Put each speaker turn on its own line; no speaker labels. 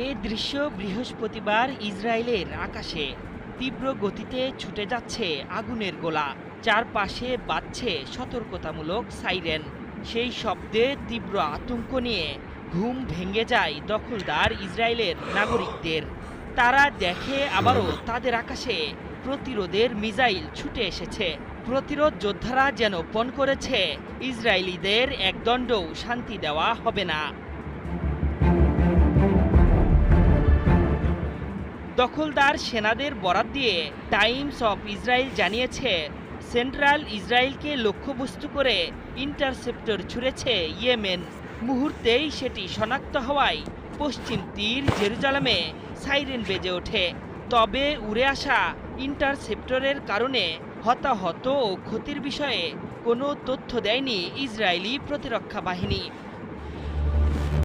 এ দৃশ্য বৃহস্পতিবার ইসরায়েলের আকাশে। তীব্র গতিতে ছুটে যাচ্ছে আগুনের গোলা, চারপাশে বাজছে সতর্কতামূলক সাইরেন। সেই শব্দে তীব্র আতঙ্ক নিয়ে ঘুম ভেঙে যায় দখলদার ইসরায়েলের নাগরিকদের। তারা দেখে আবারও তাদের আকাশে প্রতিরোধের মিসাইল ছুটে এসেছে। প্রতিরোধ যোদ্ধারা যেন পণ করেছে, ইসরায়েলিদের একদণ্ডও শান্তি দেওয়া হবে না। দখলদার সেনাদের বরাত দিয়ে টাইমস অফ ইসরায়েল জানিয়েছে, সেন্ট্রাল ইসরায়েলকে লক্ষ্যবস্তু করে ইন্টারসেপ্টর ছুড়েছে ইয়েমেন। মুহূর্তেই সেটি শনাক্ত হওয়ায় পশ্চিম তীর জেরুজালেমে সাইরেন বেজে ওঠে। তবে উড়ে আসা ইন্টারসেপ্টরের কারণে হতাহত ও ক্ষতির বিষয়ে কোনো তথ্য দেয়নি ইসরায়েলি প্রতিরক্ষা বাহিনী।